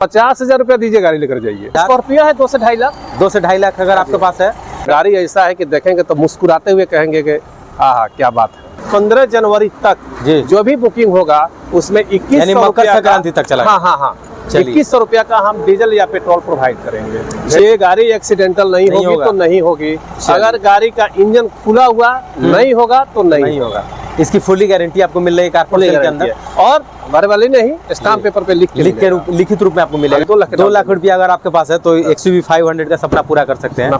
50,000 रुपया दीजिए, गाड़ी लेकर जाइए। स्कॉर्पियो है 2 से 2.5 लाख। 2 से 2.5 लाख अगर आपके पास है। गाड़ी ऐसा है कि देखेंगे तो मुस्कुराते हुए कहेंगे कि हाँ क्या बात है। 15 जनवरी तक जी जो भी बुकिंग होगा उसमें 2100 मकर संक्रांति तक चला। हाँ 2100 रुपया का हम डीजल या पेट्रोल प्रोवाइड करेंगे। ये गाड़ी एक्सीडेंटल नहीं होगी तो नहीं होगी। अगर गाड़ी का इंजन खुला हुआ नहीं होगा तो नहीं होगा। इसकी फुली गारंटी आपको मिल रही है कारपोर्ट के अंदर, और भरे वाली नहीं, स्टाम्प पेपर पे लिख के लिखित रूप में आपको मिलेगा। 2 लाख रुपया अगर आपके पास है तो XUV 500 का सपना पूरा कर सकते हैं।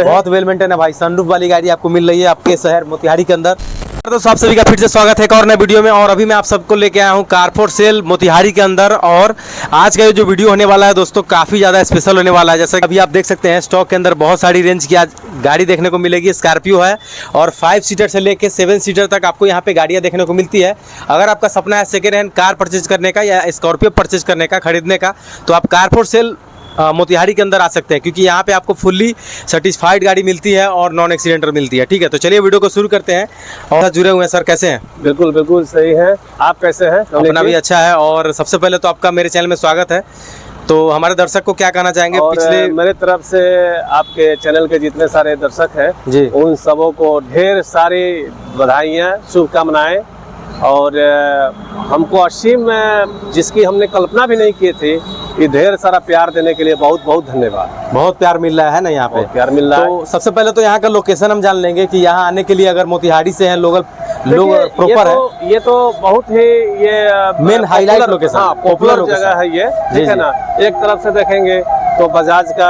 बहुत वेल मेंटेन है भाई। सनरूफ वाली गाड़ी आपको मिल रही है आपके शहर मोतिहारी के अंदर। तो आप सभी का फिर से स्वागत है एक और नए वीडियो में। और अभी मैं आप सबको लेके आया हूँ कारपोर्ट सेल मोतिहारी के अंदर। और आज का ये जो वीडियो होने वाला है दोस्तों काफ़ी ज़्यादा स्पेशल होने वाला है। जैसे अभी आप देख सकते हैं स्टॉक के अंदर बहुत सारी रेंज की आज गाड़ी देखने को मिलेगी। स्कॉर्पियो है और 5 सीटर से लेके 7 सीटर तक आपको यहाँ पे गाड़ियाँ देखने को मिलती है। अगर आपका सपना है सेकेंड हैंड कार परचेज करने का या स्कॉर्पियो परचेज करने का, खरीदने का, तो आप कारपोर्ट सेल मोतिहारी के अंदर आ सकते हैं, क्योंकि यहाँ पे आपको फुल्ली सर्टिफाइड गाड़ी मिलती है और नॉन एक्सीडेंटल मिलती है। ठीक है, तो चलिए वीडियो को शुरू करते हैं। और जुड़े हुए हैं सर, कैसे हैं? बिल्कुल सही है। आप कैसे हैं? अपना भी अच्छा है। और सबसे पहले तो आपका मेरे चैनल में स्वागत है। तो हमारे दर्शक को क्या कहना चाहेंगे? पिछले मेरे तरफ से आपके चैनल के जितने सारे दर्शक हैं जी, उन सबों को ढेर सारी बधाइयाँ, शुभकामनाएं। और हमको असीम जिसकी हमने कल्पना भी नहीं की थी, ये ढेर सारा प्यार देने के लिए बहुत बहुत धन्यवाद। बहुत प्यार मिल रहा है ना यहाँ पे? प्यार मिल रहा है। तो सबसे पहले तो यहाँ का लोकेशन हम जान लेंगे कि यहाँ आने के लिए अगर मोतिहारी से हैं लोग प्रॉपर है। ये तो बहुत ही ये मेन हाईलाइट लोकेशन, पॉपुलर जगह है ये, ठीक है ना। एक तरफ से देखेंगे तो बजाज का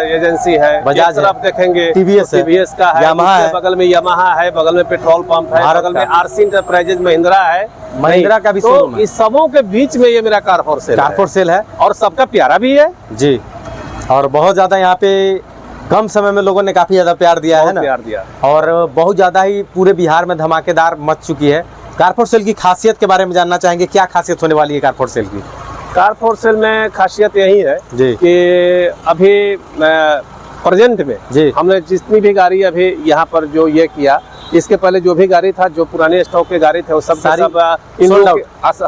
एजेंसी है, बजाज तरफ देखेंगे TVS का है, यामाहा है, बगल में यामाहा है, बगल में पेट्रोल पंप है, बगल में RC इंटरप्राइजेज महिंद्रा है, महिंद्रा का भी तो इस सबों के बीच में ये मेरा कारपोर्ट सेल है और सबका प्यारा भी है जी। और बहुत ज्यादा यहाँ पे कम समय में लोगों ने काफी ज्यादा प्यार दिया है ना, प्यार दिया। और बहुत ज्यादा ही पूरे बिहार में धमाकेदार मच चुकी है। कारपोर्ट सेल की खासियत के बारे में जानना चाहेंगे, क्या खासियत होने वाली है कारपोर्ट सेल की? कारपोर्ट सेल में खासियत यही है जी कि अभी प्रेजेंट में जी हमने जितनी भी गाड़ी अभी यहाँ पर जो ये किया, इसके पहले जो भी गाड़ी था, जो पुराने स्टॉक के गाड़ी थे, वो सब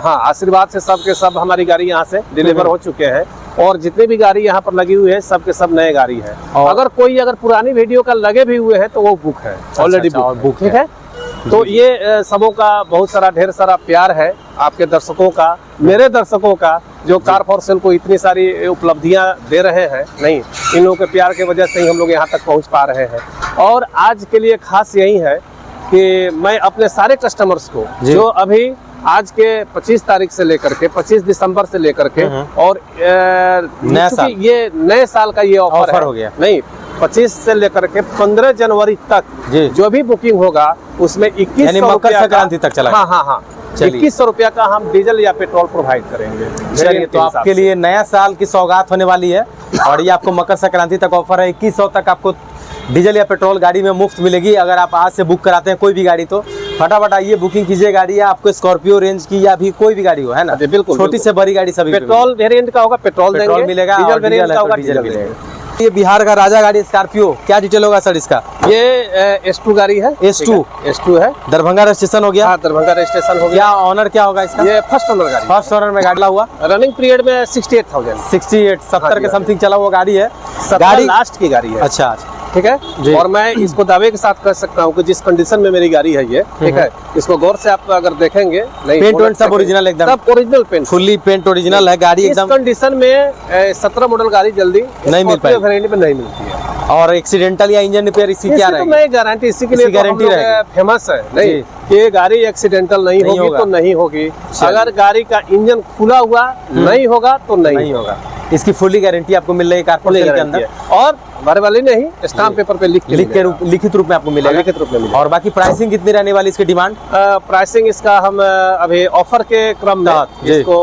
आशीर्वाद से सब के सब हमारी गाड़ी यहाँ से डिलीवर हो चुके हैं। और जितनी भी गाड़ी यहाँ पर लगी हुई है सब के सब नए गाड़ी है। अगर पुरानी वीडियो का लगे भी हुए हैं तो वो बुक है, ऑलरेडी बुक, ठीक है। तो ये सबों का बहुत सारा ढेर सारा प्यार है आपके दर्शकों का, मेरे दर्शकों का, जो कारपोर्ट सेल को इतनी सारी उपलब्धियां दे रहे हैं। नहीं, इन लोगों के प्यार की वजह से ही हम लोग यहाँ तक पहुँच पा रहे हैं। और आज के लिए खास यही है कि मैं अपने सारे कस्टमर्स को जो अभी आज के 25 तारीख से लेकर के 25 दिसंबर से लेकर के और ये नए साल का ये ऑफर हो गया, नहीं 25 से लेकर के 15 जनवरी तक जो भी बुकिंग होगा उसमें 2100 मकर संक्रांति तक चला। हाँ 2100 रुपया का हम डीजल या पेट्रोल प्रोवाइड करेंगे। चलिए, तो आपके लिए नया साल की सौगात होने वाली है और ये आपको मकर संक्रांति तक ऑफर है। 2100 तक आपको डीजल या पेट्रोल गाड़ी में मुफ्त मिलेगी। अगर आप आज से बुक कराते हैं कोई भी गाड़ी तो फटाफट आइए, बुकिंग कीजिए गाड़ी, या आपको स्कॉर्पियो रेंज की या भी कोई भी गाड़ी हो, है ना? बिल्कुल, छोटी से बड़ी गाड़ी सभी। पेट्रोल वेरिएंट का होगा पेट्रोल मिलेगा, डीजल वेरिएंट का होगा डीजल मिलेगा। ये बिहार का राजा गाड़ी स्कॉर्पियो, क्या डिटेल होगा सर इसका? ये S2 गाड़ी है। S2 है। दरभंगा रजिस्ट्रेशन हो गया। हाँ, दरभंगा रजिस्ट्रेशन हो गया। क्या ऑनर क्या होगा इसका? ये फर्स्ट ओनर गाड़ी। फर्स्ट ओनर में गाड़ी हुआ। रनिंग पीरियड में 70 के समथिंग चला हुआ गाड़ी है। गाड़ी लास्ट की गाड़ी है। अच्छा, ठीक है। और मैं इसको दावे के साथ कह सकता हूँ कि जिस कंडीशन में मेरी गाड़ी है ये, ठीक है, इसको गौर से आप अगर देखेंगे, पेंट सब ओरिजिनल, एकदम सब original paint, fully paint original है गाड़ी एकदम। इस कंडीशन में 17 मॉडल गाड़ी जल्दी नहीं मिल पाएगी, वेरिएंट में नहीं मिलती है। और एक्सीडेंटल या इंजन रिपेयर इसकी क्या रहेगी? मैं गारंटी इसी के लिए गारंटी फेमस है, नहीं कि गाड़ी एक्सीडेंटल नहीं होगी तो नहीं होगी। अगर गाड़ी का इंजन खुला हुआ नहीं होगा तो नहीं होगा। इसकी फुल्ली गारंटी आपको मिल रही है कारपोर्ट सेल के अंदर, और भरे वाली नहीं, स्टाम्प पेपर पे लिख के लिखित रूप में आपको मिलेगा। लिखित रूप में। और बाकी प्राइसिंग कितनी रहने वाली इसकी डिमांड? प्राइसिंग इसका हम अभी ऑफर के क्रम में इसको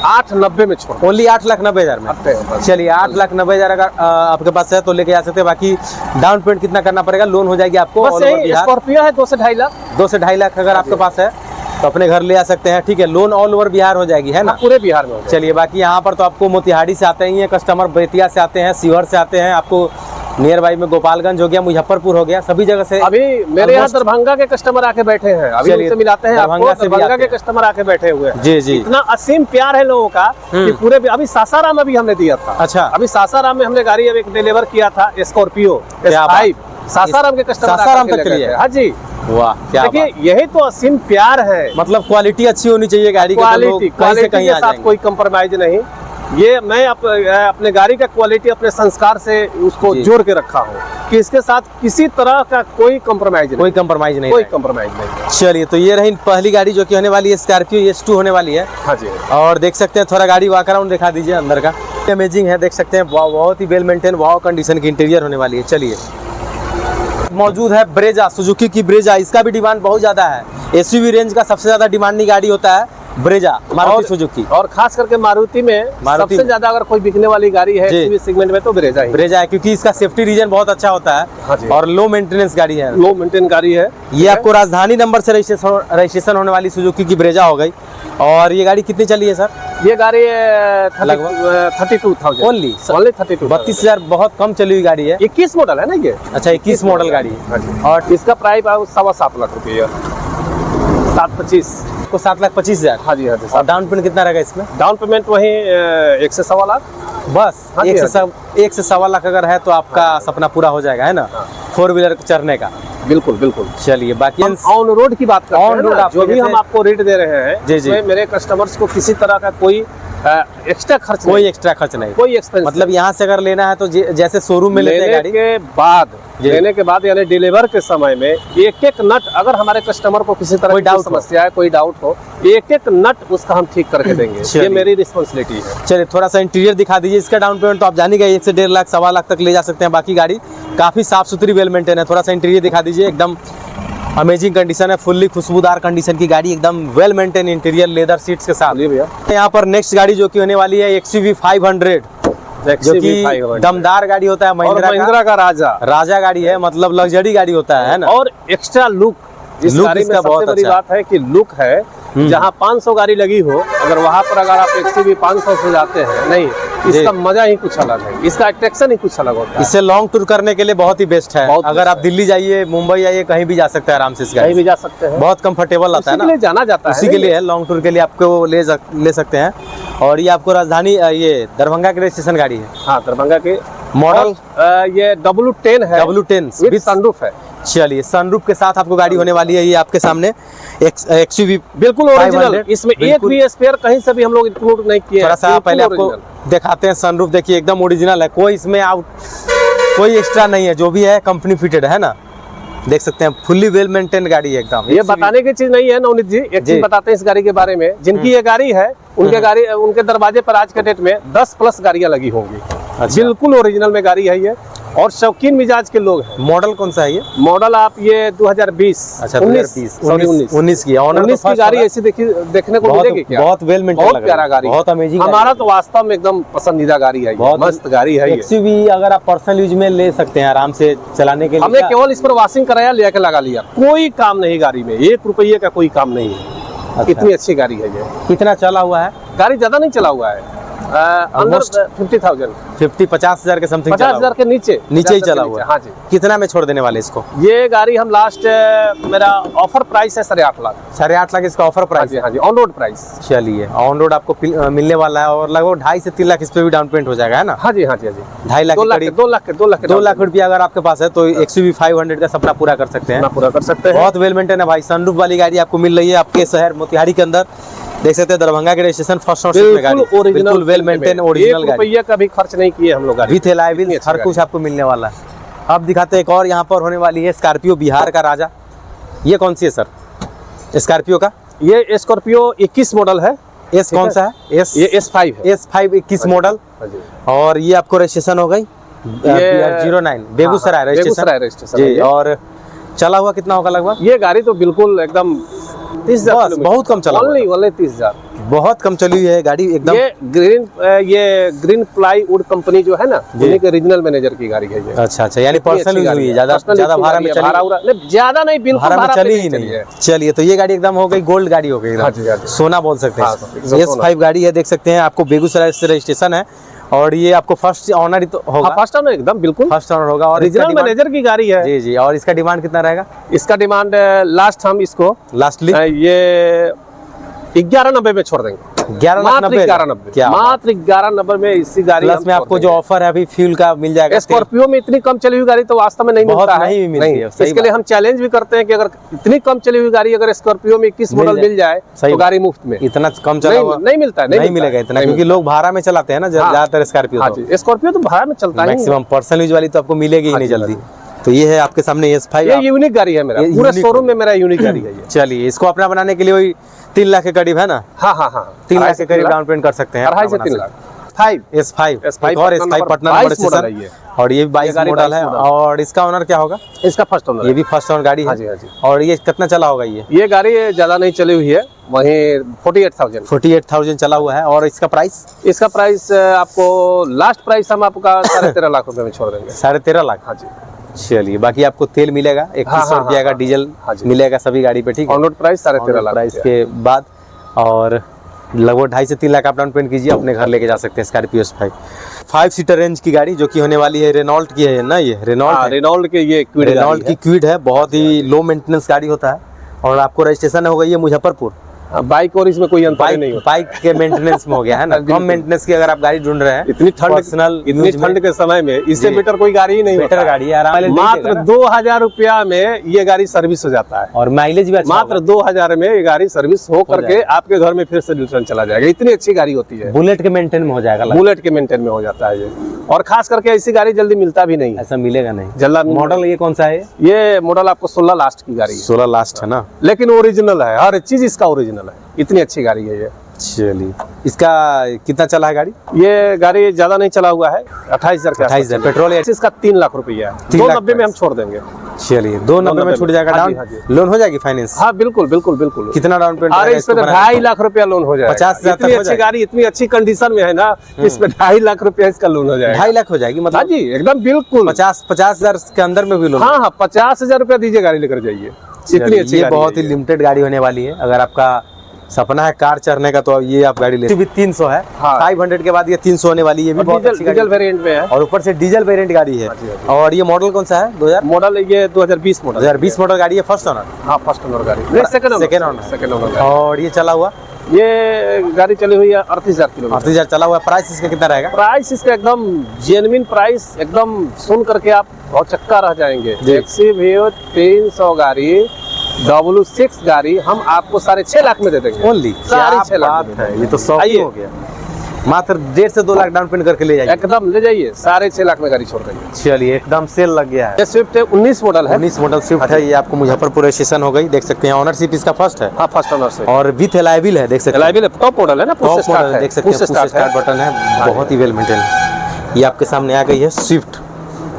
890 में छोड़, ओनली 8,90,000 में। चलिए, 8,90,000 अगर आपके पास है तो लेके जा सकते हैं। बाकी डाउन पेमेंट कितना करना पड़ेगा? लोन हो जाएगी आपको। स्कॉर्पियो है 2 से 2.5 लाख। 2 से 2.5 लाख अगर आपके पास है तो अपने घर ले आ सकते हैं। ठीक है, लोन ऑल ओवर बिहार हो जाएगी, है ना? पूरे बिहार में। चलिए, बाकी यहाँ पर तो आपको मोतिहारी से आते ही हैं कस्टमर, बेतिया से आते हैं, शिवहर से आते हैं, आपको नियर बाई में गोपालगंज हो गया, मुजफ्फरपुर हो गया, सभी जगह से। अभी मेरे यहाँ दरभंगा के कस्टमर आके बैठे हैं, अभी उनसे मिलाते हैं आपको। दरभंगा के कस्टमर आके बैठे हुए हैं। जी जी, इतना असीम प्यार है लोगों का कि पूरे अभी सासाराम में भी हमने दिया था। अच्छा, अभी सासाराम में हमने गाड़ी एक डिलीवर किया था, स्कॉर्पियो S5, सासाराम के कस्टमर सासाराम तक के लिए। हाँ जी, वाह क्या देखिए यही तो असीम प्यार है। मतलब क्वालिटी अच्छी होनी चाहिए गाड़ी की, क्वालिटी के साथ कोई कंप्रोमाइज नहीं। ये मैं अपने गाड़ी का क्वालिटी अपने संस्कार से उसको जोड़ के रखा हूँ कि इसके साथ किसी तरह का कोई कंप्रोमाइज नहीं, कोई कंप्रोमाइज नहीं। चलिए, तो ये रही पहली गाड़ी जो कि होने वाली है स्कॉर्पियो S2 होने वाली है। हाँ जी, और देख सकते हैं थोड़ा गाड़ी वॉक अराउंड दिखा दीजिए अंदर का। अमेजिंग है, देख सकते हैं बहुत ही वेल मेंटेन, बहुत कंडीशन की इंटीरियर होने वाली है। चलिए, मौजूद है ब्रेजा, सुजुकी की ब्रेजा, इसका भी डिमांड बहुत ज्यादा है। एसयूवी रेंज का सबसे ज्यादा डिमांडिंग गाड़ी होता है ब्रेजा, मारुति सुजुकी, और खास करके मारुति में सबसे ज्यादा अगर कोई बिकने वाली गाड़ी है एसयूवी सेगमेंट में तो ब्रेजा है, क्योंकि इसका सेफ्टी रीजन बहुत अच्छा होता है। हाँ और लो मेंटेनेंस गाड़ी है, लो मेंटेन गाड़ी है। ये आपको राजधानी नंबर से रजिस्ट्रेशन होने वाली सुजुकी की ब्रेजा हो गई। और ये गाड़ी कितनी चली है सर? ये गाड़ी लगभग 32,000 ओनली 32,000, 32,000, बहुत कम चली हुई गाड़ी है। 21 मॉडल है ना ये? अच्छा, 21 मॉडल गाड़ी है। और इसका प्राइस 7.25 लाख रुपये, 7.25 को 7,25,000। हाँ जी, हाँ जी। और डाउन पेमेंट कितना रहेगा इसमें? डाउन पेमेंट वही 1 से 1.25 लाख बस। 1 से 1.25 लाख अगर है तो आपका सपना पूरा हो जाएगा, है ना, 4 व्हीलर चढ़ने का। बिल्कुल बिल्कुल। चलिए, बाकी ऑन रोड की बात करते हैं ना, जो भी हम आपको रेट दे रहे हैं जी जी, मेरे कस्टमर्स को किसी तरह का कोई एक्स्ट्रा खर्च नहीं, कोई एक्सपेंस। मतलब यहाँ से अगर लेना है तो जैसे शोरूम में लेते हैं गाड़ी लेने के बाद यानी डिलीवर के समय में एक एक नट, अगर हमारे कस्टमर को किसी तरह की समस्या है, कोई डाउट हो, एक एक नट उसका हम ठीक करके देंगे। ये मेरी रिस्पॉन्सिबिलिटी है। चलिए, थोड़ा सा इंटीरियर दिखा दीजिए। इसका डाउन पेमेंट तो आप जान ही गए, 1 से 1.5 लाख 1.25 लाख तक ले जा सकते हैं। बाकी गाड़ी काफी साफ सुथरी, वेल मेंटेन है। थोड़ा सा इंटीरियर दिखा दीजिए, एकदम अमेजिंग कंडीशन है, फुल्ली खुशबूदार कंडीशन की गाड़ी, एकदम well maintain interior, leather seats के साथ। भैया, यहाँ पर नेक्स्ट गाड़ी जो कि होने वाली है XUV 500, जो कि दमदार गाड़ी होता है, महिंद्रा का राजा गाड़ी है, मतलब लग्जरी गाड़ी होता है ना। और एक्स्ट्रा लुक इस गाड़ी में सबसे बड़ी बात है कि लुक है। जहाँ 500 गाड़ी लगी हो, अगर वहाँ पर अगर आप XUV 500 से जाते हैं, नहीं, इसका मजा ही कुछ अलग है, इसका अट्रैक्शन ही कुछ अलग होता है। इससे लॉन्ग टूर करने के लिए बहुत ही बेस्ट है। अगर आप दिल्ली जाइए, मुंबई जाइए, कहीं भी जा सकते हैं आराम से। कहीं भी जा सकते हैं, बहुत कंफर्टेबल आता है ना, जाना जाता है, उसी के लिए है। लॉन्ग टूर के लिए आपको ले सकते हैं। और ये आपको राजधानी, ये दरभंगा की रजिस्ट्रेशन गाड़ी है। हाँ, दरभंगा के मॉडल ये W10 है, W10 विद सनरूफ है। चलिए, सनरूफ के साथ आपको गाड़ी होने वाली है। ये आपके सामने XUV बिल्कुल ओरिजिनल, इसमें एक भी स्पेयर कहीं से भी हम लोग इंक्लूड नहीं किए। थोड़ा सा पहले आपको दिखाते हैं सनरूफ, देखिए एकदम ओरिजिनल है, कोई इसमें कोई एक्स्ट्रा नहीं है, जो भी है कंपनी फिटेड है ना। देख सकते हैं, फुल्ली वेल मेंटेन गाड़ी है एकदम। ये बताने की चीज नहीं है नवनीत जी, एक चीज बताते हैं इस गाड़ी के बारे में। जिनकी ये गाड़ी है उनके दरवाजे पर आज के डेट में 10+ गाड़ियां लगी होंगी। अच्छा। बिल्कुल ओरिजिनल में गाड़ी है ये, और शौकीन मिजाज के लोग हैं। मॉडल कौन सा है ये? मॉडल आप ये 2020, अच्छा 19 की ऑनर 19 की गाड़ी ऐसी देखने को मिलेगी क्या? बहुत वेल मेंटेन, बहुत प्यारा गाड़ी, बहुत अमेजिंग। हमारा तो वास्तव में एकदम पसंदीदा गाड़ी है, बहुत मस्त गाड़ी है। XUV अगर आप पर्सनल यूज में ले सकते हैं आराम से चलाने के लिए। हमने केवल इस पर वॉशिंग कराया, लेके लगा लिया, कोई काम नहीं गाड़ी में, 1 रुपये का कोई काम नहीं है। अच्छा। इतनी अच्छी गाड़ी है ये। कितना चला हुआ है? गाड़ी ज्यादा नहीं चला हुआ है, अंदर 50,000 के समथिंग, 50,000 के नीचे ही चला हुआ है। हाँ जी। कितना में छोड़ देने वाले इसको? ये गाड़ी हम लास्ट, मेरा ऑफर प्राइस है 8.5 लाख। 8.5 लाख इसका ऑफर प्राइस है। हाँ जी, ऑन रोड प्राइस। चलिए, ऑन रोड आपको मिलने वाला है, और लगभग 2.5 से 3 लाख इस पे भी डाउन पेमेंट हो जाएगा, है ना? हाँ जी, हाँ जी, हाँ जी। 2.5 लाख, 2 लाख रुपया अगर आपके पास है तो XUV 500 का सपना पूरा कर सकते हैं। बहुत वेल मेंटेन है भाई, सनरूफ वाली गाड़ी आपको मिल रही है आपके शहर मोतिहारी के अंदर। देख सकते हैं दरभंगा के रजिस्ट्रेशन, फर्स्ट ओनरशिप में गाड़ी, बिल्कुल वेल मेंटेन ओरिजिनल गाड़ी, ₹1 का भी खर्च नहीं किए हम लोग। विथ एलॉय व्हील हर कुछ आपको मिलने वाला है। अब दिखाते हैं एक और यहाँ पर होने वाली है स्कॉर्पियो, बिहार का राजा। ये कौन सी है सर स्कॉर्पियो का? ये स्कॉर्पियो 21 मॉडल है। एस कौन सा है? ये S5 है। S5 21 model. और ये आपको रजिस्ट्रेशन हो गई 09 बेगूसराय रजिस्ट्रेशन जी। और चला हुआ कितना होगा लगभग? ये गाड़ी तो बिल्कुल एकदम 30,000, बहुत कम चला, ओनली 30,000। बहुत कम चली हुई है गाड़ी एकदम। ये ग्रीन प्लाईवुड कंपनी जो है ना, उन्हीं के रीजनल मैनेजर की गाड़ी है ये। अच्छा अच्छा, यानी पर्सनल यूज हुई है, ज्यादा भाड़ा में चली, ज्यादा नहीं, बिल्कुल भाड़ा में चली ही नहीं। चलिए, तो ये गाड़ी एकदम हो गई गोल्ड गाड़ी हो गई, सोना बोल सकते हैं। S5 गाड़ी है, देख सकते हैं, आपको बेगूसराय से रजिस्ट्रेशन है और ये आपको फर्स्ट ऑनर तो होगा। फर्स्ट ऑनर एकदम बिल्कुल फर्स्ट ऑनर होगा और रीजनल मैनेजर की गाड़ी है। जी जी। और इसका डिमांड कितना रहेगा? इसका डिमांड लास्ट हम इसको लास्टली ये 1190 में छोड़ देंगे। 1190 क्या मात्र 1190 में इसी गाड़ी प्लस में आपको जो ऑफर है अभी फ्यूल का मिल जाएगा। स्कॉर्पियो में इतनी कम चली हुई गाड़ी तो वास्तव में नहीं मिलता है, नहीं मिलती है। इसके लिए हम चैलेंज भी करते हैं कि अगर इतनी कम चली हुई गाड़ी अगर स्कॉर्पियो में 21 मॉडल मिल जाए तो गाड़ी मुफ्त में। इतना कम चला हुआ नहीं मिलता है, नहीं मिलेगा इतना, क्योंकि लोग भाड़ा में चलाते हैं ना ज्यादातर स्कॉर्पियो। स्कॉर्पियो तो भाड़ा में चलता है, मैक्सिमम पर्सनल यूज वाली तो आपको मिलेगी ही नहीं जल्दी। तो ये है आपके सामने S5। ये यूनिक गाड़ी है, मेरा पूरे शोरूम में मेरा यूनिक गाड़ी है ये। चलिए, इसको अपना बनाने के लिए वही 3 लाख के करीब है ना? हाँ हाँ हाँ, 3 लाख के करीब डाउन पेमेंट कर सकते हैं। 2.5 से 3 लाख। S5 और S5 पटना नंबर स्टेशन, और ये भी 22 मॉडल है। और इसका ओनर क्या होगा? इसका फर्स्ट ओनर, ये भी फर्स्ट ओनर गाड़ी है। और ये कितना चला होगा? ये गाड़ी ज्यादा नहीं चली हुई है, वहीं 48,000 चला हुआ है। और इसका प्राइस? इसका प्राइस आपको लास्ट प्राइस हम आपका 13.5 लाख रुपए में छोड़ देंगे। 13.5 लाख? हाँ जी। चलिए, बाकी आपको तेल मिलेगा 2100 रुपया का, डीजल मिलेगा सभी गाड़ी पे, ठीक है। On road price 13.5 lakh price के बाद, और लगभग 2.5 से 3 लाख आप डाउन पेमेंट कीजिए, अपने घर लेके जा सकते हैं स्कॉर्पियो S5। 5 सीटर रेंज की गाड़ी जो कि होने वाली है, रेनॉल्ट की है ना, ये रेनॉल्ट के ये रेनॉल्ट की क्विड है। बहुत ही लो मेंटेनेंस गाड़ी होता है और आपको रजिस्ट्रेशन हो गई है मुजफ्फरपुर। बाइक और इसमें कोई अंतर नहीं होता, बाइक के मेंटेनेंस में हो गया है ना। कम मेंटेनेंस की अगर आप गाड़ी ढूंढ रहे हैं इतनी ठंड के समय में, इससे बेटर कोई गाड़ी ही नहीं। बेटर गाड़ी है, आराम मात्र 2000 रुपया में ये गाड़ी सर्विस हो जाता है और माइलेज भी अच्छा। मात्र 2000 में ये गाड़ी सर्विस हो करके आपके घर में फिर से रिटर्न चला जाएगा। इतनी अच्छी गाड़ी होती है। बुलेट के मेंटेन में हो जाएगा, बुलेट के मेंटेन में हो जाता है ये। और खास करके ऐसी गाड़ी जल्दी मिलता भी नहीं, ऐसा मिलेगा नहीं जल्दी। मॉडल ये कौन सा है? ये मॉडल आपको 16 लास्ट की गाड़ी है। 16 लास्ट है ना, लेकिन ओरिजिनल है, हर चीज इसका ओरिजिनल है, इतनी अच्छी गाड़ी है ये। चलिए, इसका कितना चला है गाड़ी? ये गाड़ी ज्यादा नहीं चला हुआ है, 28,000 पेट्रोल। इसका 3 लाख रुपया है, 290 में हम छोड़ देंगे। चलिए, 290 में छूट जाएगा। डाउन लोन हो जाएगी, फाइनेंस? हाँ बिल्कुल बिल्कुल बिल्कुल। कितना डाउन पेमेंट? अरे इस पे 2.5 लाख रुपया लोन हो जाएगा। 50,000 इतनी अच्छी गाड़ी, इतनी अच्छी कंडीशन में है ना, इस पे 2.5 लाख रुपया इसका लोन हो जाएगा। 2.5 लाख हो जाएगी मतलब? हाँ जी, एकदम बिल्कुल। 50,000 के अंदर में भी लोन? हाँ हाँ, 50,000 रुपया दीजिए, गाड़ी लेकर जाइए। इतनी अच्छी, ये बहुत ही लिमिटेड गाड़ी होने वाली है। अगर आपका सपना है कार चढ़ने का तो ये आप गाड़ी ले। 300 है, 500 के बाद ये 300 होने वाली है। ये भी बहुत अच्छी डीजल वेरिएंट में है और ऊपर से डीजल वेरिएंट गाड़ी है। और ये मॉडल कौन सा है? 2000 मॉडल, ये 2020 मॉडल। 2020 मॉडल गाड़ी है, फर्स्ट ओनर? हाँ, फर्स्ट ओनर गाड़ी, सेकंड ओनर। और ये चला हुआ? ये गाड़ी चली हुई है 38,000 किलोमीटर। 38,000 चला हुआ है। प्राइस इसका कितना रहेगा? प्राइस इसका एकदम जेन्युइन प्राइस, एकदम सुन करके आप बहुत चक्का रह जाएंगे। XCV 300 गाड़ी, W6 गाड़ी हम आपको 6.5 लाख में दे देंगे। ओनली 6.5 लाख है, ये तो 100 हो गया। मात्र 1.5 से 2 लाख डाउन पेमेंट करके ले जाइए, एकदम ले जाइए, 6.5 लाख में गाड़ी छोड़ देंगे। चलिए, एकदम सेल लग गया है। ये स्विफ्ट है, 19 मॉडल है। 19 मॉडल स्विफ्ट है, ये आपको मुजफ्फरपुर रजिस्ट्रेशन हो गई, देख सकते हैं। ऑनरशिप इसका फर्स्ट है? हाँ, फर्स्ट ओनर से। और विथ एलाइविल है, देख सकते हैं। एलाइविल है, टॉप मॉडल है ना, टॉप मॉडल देख सकते हैं। स्टार्ट बटन है, बहुत ही वेल मेंटेन। ये आपके सामने आ गई है स्विफ्ट।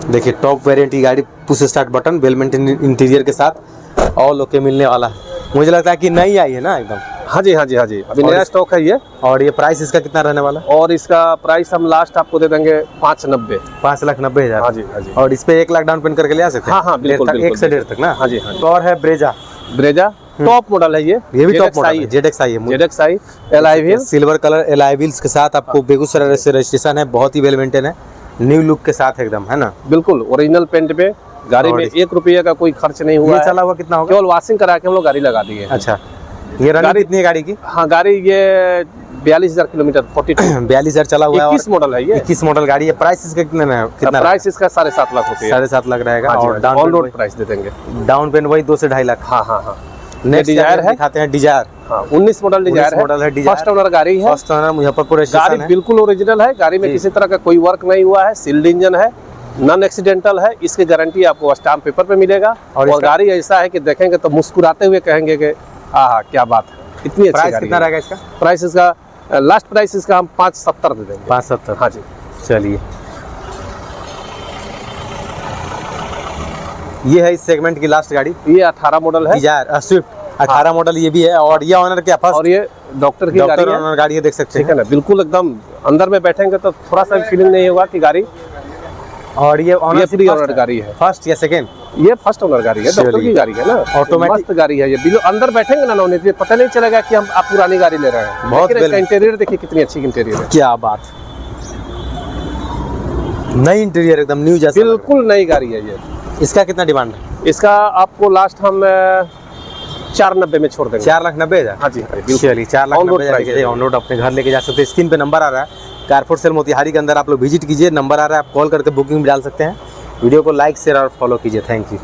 देखिए, टॉप वेरिएंट की गाड़ी, push start button, well maintain interior के साथ और लोग के मिलने वाला है। मुझे लगता है कि नई आई है ना एकदम। हाँ जी हाँ जी हाँ जी, अभी नया स्टॉक है ये। और ये प्राइस इसका कितना रहने वाला? और इसका प्राइस हम लास्ट आपको दे देंगे 590। 5,90,000। हाँ जी हाँ जी। और इस पे 1 लाख डाउन पेमेंट करके ले आ सकते हैं? हाँ हाँ बिल्कुल, 1 से 1.5 तक ना? हाँ जी हाँ। और है ब्रेजा टॉप मॉडल है, ये भी टॉप मॉडल है। ZXi है, ZXi एलाइविल, सिल्वर कलर एलाइविल्स के साथ आपको बेगूसराय से रजिस्ट्रेशन है, बहुत ही वेल मेंटेन है, न्यू लुक के साथ एकदम, है ना? बिल्कुल ओरिजिनल पेंट पे गाड़ी में 1 रुपया का कोई खर्च नहीं हुआ। ये चला हुआ कितना होगा? केवल वॉशिंग करा के हम लोग गाड़ी लगा दी है। अच्छा, ये रनिंग कितनी है गाड़ी की? हाँ, गाड़ी ये 42,000 किलोमीटर, 42,000 चला हुआ है। 21 मॉडल है ये, 21 मॉडल गाड़ी है। प्राइस इसका कितना? प्राइस इसका 7.5 लाख रुपया, 7.5 लाख रहेगा। और डाउन रोड प्राइस दे देंगे। डाउन पेमेंट वही 2 से 2.5 लाख। हाँ हाँ हाँ। नेक्स्ट डिजायर है, दिखाते हैं डिजायर। हाँ, 19 मॉडल डिजायर है, फर्स्ट ओनर गाड़ी है। फर्स्ट ओनर मुजफ्फरपुर गाड़ी बिल्कुल ओरिजिनल है, गाड़ी में किसी तरह का कोई वर्क नहीं हुआ है, सील्ड इंजन है, नॉन एक्सीडेंटल है। इसकी गारंटी आपको स्टाम्प पेपर पे मिलेगा। और गाड़ी ऐसा है कि देखेंगे तो मुस्कुराते हुए कहेंगे कि आहा क्या बात है, इतनी अच्छी गाड़ी। कितना रहेगा इसका प्राइस? इसका लास्ट प्राइस इसका हम 570 दे देंगे। 570? हाँ जी। चलिए, ये है इस सेगमेंट की लास्ट गाड़ी। ये 18 मॉडल है, डिजायर स्विफ्ट। 18 मॉडल ये भी है। और ये ऑनर क्या फर्स्ट? और ये डॉक्टर की गाड़ी है। ऑनर गाड़ी है, देख सकते ठीक है ना, बिल्कुल एकदम अंदर में बैठेंगे तो थोड़ा सा भी फीलिंग नहीं होगा कि गाड़ी। और ये फ्री ओनर गाड़ी है। फर्स्ट या सेकंड? ये फर्स्ट ओनर गाड़ी है, डॉक्टर की गाड़ी है ना, ऑटोमेटिक मस्त गाड़ी है ये। बिल्कुल अंदर बैठेंगे ना नौनीत, पता नहीं चलेगा कि हम आप पुरानी गाड़ी ले रहे हैं। बहुत इसका इंटीरियर देखिए कितनी अच्छी इंटीरियर है। क्या बात, नई इंटीरियर एकदम न्यू जैसा, बिल्कुल नई गाड़ी है ये। इसका कितना डिमांड है? इसका आपको लास्ट हम 490 में छोड़ देंगे। 4,90,000? हाँ जी, चलिए 4,90,000 ऑन रोड अपने घर लेके जा सकते हैं। स्क्रीन पे नंबर आ रहा है, कारपोर्ट सेल मोतिहारी के अंदर आप लोग विजिट कीजिए, नंबर आ रहा है, आप कॉल करके बुकिंग भी डाल सकते हैं। वीडियो को लाइक शेयर और फॉलो कीजिए। Thank you.